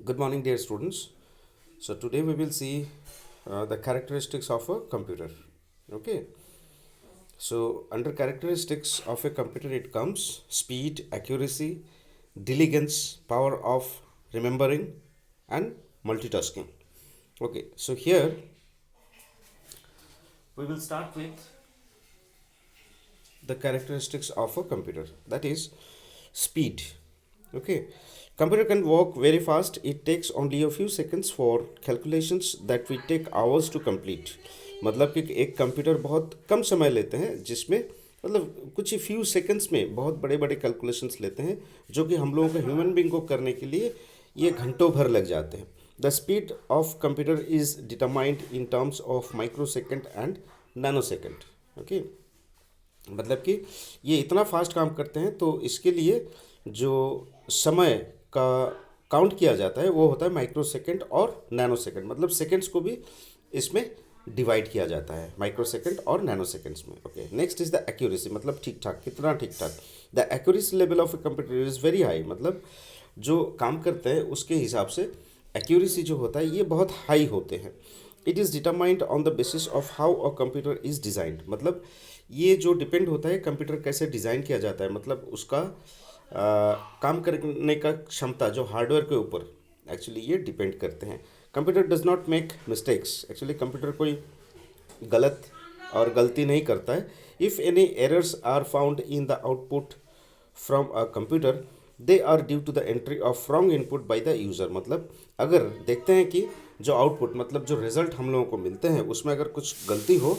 Good morning, dear students. So today we will see the characteristics of a computer. Okay. So under characteristics of a computer, it comes speed, accuracy, diligence, power of remembering, and multitasking. Okay. So here we will start with the characteristics of a computer. That is speed. Okay. Computer can work very fast. It takes only a few seconds for calculations that we take hours to complete. मतलब कि एक computer बहुत कम समय लेते हैं जिसमें मतलब कुछ ही फ्यू सेकंड्स में बहुत बड़े बड़े कैलकुलेशंस लेते हैं जो कि हम लोगों को ह्यूमन बींग को करने के लिए ये घंटों भर लग जाते हैं. The speed of computer is determined in terms of micro second and nano second. Okay. मतलब कि ये इतना फास्ट काम करते हैं तो इसके लिए जो समय का काउंट किया जाता है वो होता है माइक्रो सेकेंड और नैनो सेकेंड. मतलब सेकेंड्स को भी इसमें डिवाइड किया जाता है माइक्रो सेकेंड और नैनो सेकेंड्स में. Okay. Next is the accuracy. मतलब ठीक ठाक, कितना ठीक ठाक. The accuracy level of a computer is very high. मतलब जो काम करते हैं उसके हिसाब से एक्यूरेसी जो होता है ये बहुत हाई होते हैं. It is determined on the basis of how a computer is designed. मतलब ये जो डिपेंड होता है कंप्यूटर कैसे डिज़ाइन किया जाता है, मतलब उसका काम करने का क्षमता जो हार्डवेयर के ऊपर एक्चुअली ये डिपेंड करते हैं. Computer does not make mistakes. Actually computer कोई गलत और गलती नहीं करता है. If any errors are found in the output from a computer they are due to the entry of wrong input by the user. मतलब अगर देखते हैं कि जो आउटपुट मतलब जो रिज़ल्ट हम लोगों को मिलते हैं उसमें अगर कुछ गलती हो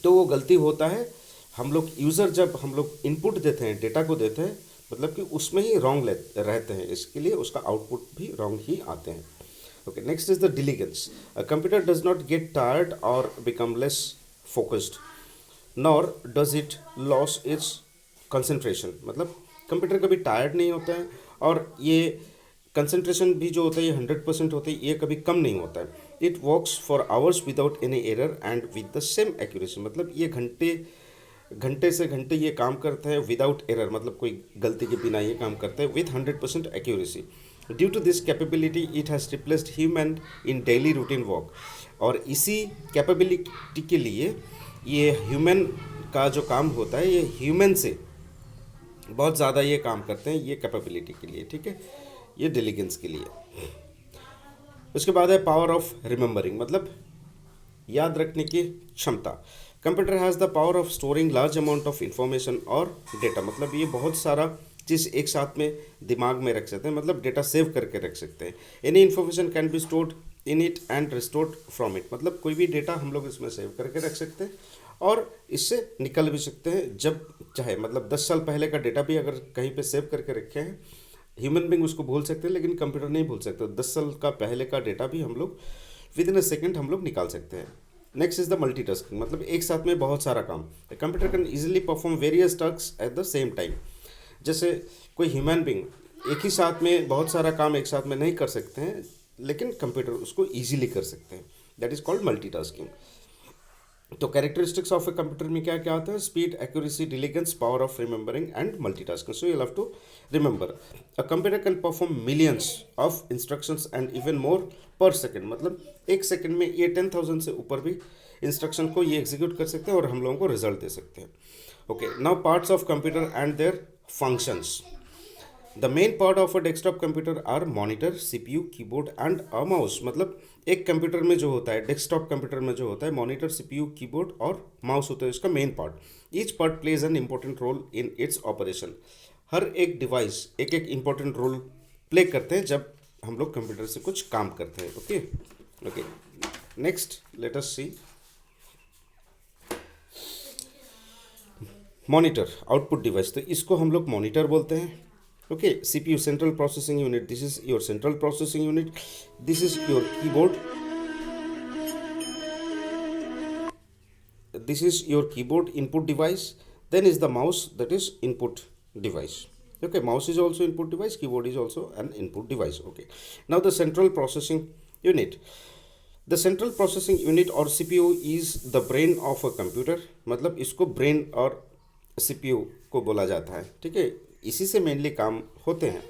तो वो गलती होता है हम लोग यूज़र जब हम लोग इनपुट देते हैं डेटा को देते हैं मतलब कि उसमें ही रॉन्ग रहते हैं, इसके लिए उसका आउटपुट भी रॉन्ग ही आते हैं. Okay. Next is the diligence. A computer does not get tired or become less focused nor does it lose its concentration. मतलब कंप्यूटर कभी टायर्ड नहीं होता है और ये कंसंट्रेशन भी जो होता है ये 100% होता है, ये कभी कम नहीं होता है. It works for hours without any error and with the same accuracy. मतलब ये घंटे घंटे से घंटे ये काम करता है विदाउट एरर, मतलब कोई गलती के बिना ये काम करता है with 100% accuracy. Due to this capability it has replaced human in daily routine work. और इसी कैपेबिलिटी के लिए ये ह्यूमन का जो काम होता है ये ह्यूमन से बहुत ज़्यादा ये काम करते हैं ये कैपेबिलिटी के लिए. ठीक है. ये डिलीगेंस के लिए. उसके बाद है पावर ऑफ रिमेंबरिंग. मतलब याद रखने की क्षमता. Computer has the power of storing large amount of information और डेटा. मतलब ये बहुत सारा चीज़ एक साथ में दिमाग में रख सकते हैं, मतलब डेटा सेव करके रख सकते हैं. Any information can be stored in it and restored from it. मतलब कोई भी डेटा हम लोग इसमें सेव करके रख सकते हैं और इससे निकल भी सकते हैं जब चाहे. मतलब 10 साल पहले का डेटा भी अगर कहीं पे सेव करके रखे हैं ह्यूमन बींग उसको भूल सकते हैं लेकिन कंप्यूटर नहीं भूल सकते. 10 साल का पहले का डेटा भी हम लोग विद इन अ सेकेंड हम लोग निकाल सकते हैं. Next is the multitasking. मतलब एक साथ में बहुत सारा काम. Computer can easily perform various task at the same time. जैसे कोई ह्यूमन बींग एक ही साथ में बहुत सारा काम एक साथ में नहीं कर सकते हैं लेकिन कंप्यूटर उसको ईजिली कर सकते हैं. That is called multitasking. तो कैरेक्टरिस्टिक्स ऑफ ए कंप्यूटर में क्या क्या आता है? Speed, accuracy, diligence, power of remembering and multitasking. So you have to remember a computer can perform millions of instructions and even more per second. मतलब एक second में ये 10,000 से ऊपर भी इंस्ट्रक्शन को ये एग्जीक्यूट कर सकते हैं और हम लोगों को रिजल्ट दे सकते हैं. Okay. Now parts of computer and their functions. The main part of a desktop computer are monitor, CPU, keyboard and a mouse. मतलब एक कंप्यूटर में जो होता है डेस्कटॉप कंप्यूटर में जो होता है मॉनिटर, सीपीयू, कीबोर्ड और माउस होता है इसका main part. Each part plays an important role in its operation. हर एक डिवाइस एक एक इंपॉर्टेंट रोल प्ले करते हैं जब हम लोग कंप्यूटर से कुछ काम करते हैं. Okay. Okay. Next let us see monitor, output device. तो इसको हम लोग मॉनिटर बोलते हैं. Okay. CPU, central processing unit. This is your central processing unit. This is your keyboard. This is your keyboard input device. Then is the mouse, that is input device. Okay. Mouse is also input device, keyboard is also an input device. Okay. Now the central processing unit. The central processing unit or CPU is the brain of a computer. मतलब इसको brain और CPU को बोला जाता है. ठीक है. इसी से मेनली काम होते हैं.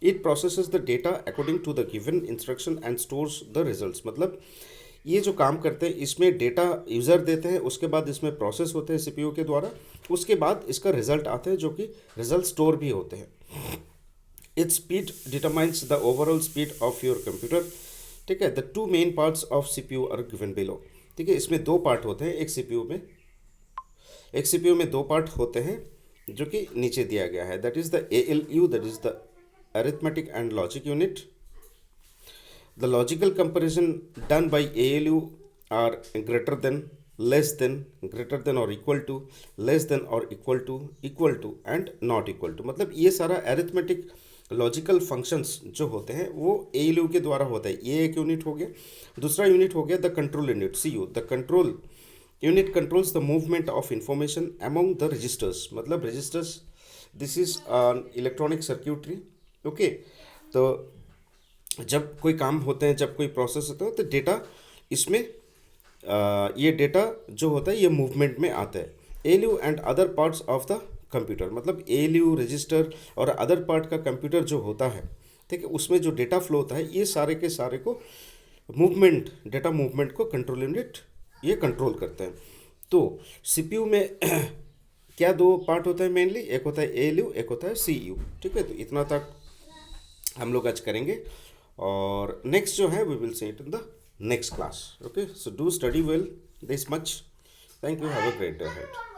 It processes the data according to the given instruction and stores the results. मतलब ये जो काम करते हैं इसमें डेटा यूज़र देते हैं, उसके बाद इसमें प्रोसेस होते हैं सीपीयू के द्वारा, उसके बाद इसका रिजल्ट आते हैं जो कि रिजल्ट स्टोर भी होते हैं। Its speed determines the overall speed of your computer. ठीक है, the two main parts of CPU are given below. ठीक है, इसमें दो पार्ट होते हैं एक सीपीयू में दो पार्ट होते हैं जो कि नीचे दिया गया है। That is the ALU, that is the arithmetic and logic unit. The logical comparison done by ALU are greater than, less than, greater than or equal to, less than or equal to and not equal to। मतलब ये सारा arithmetic logical functions जो होते हैं वो ALU के द्वारा होता है। ये एक यूनिट हो गया। दूसरा यूनिट हो गया the control unit, CU। The control unit controls the movement of information among the registers. मतलब registers, this is electronic circuitry. Okay, तो जब कोई काम होते हैं, जब कोई प्रोसेस होता है तो डेटा इसमें ये डेटा जो होता है ये मूवमेंट में आता है। ALU and other parts of the computer, मतलब ALU रजिस्टर और अदर पार्ट का कंप्यूटर जो होता है, ठीक है, उसमें जो डेटा फ्लो होता है ये सारे के सारे को मूवमेंट, डेटा मूवमेंट को कंट्रोल यूनिट ये कंट्रोल करते हैं। तो CPU में क्या दो पार्ट होता है मेनली, एक होता है ALU, एक होता है CU। ठीक है, तो इतना तक हम लोग आज करेंगे और नेक्स्ट जो है we will see it in the next class. Okay, so do study well this much. Thank you, have a great day ahead.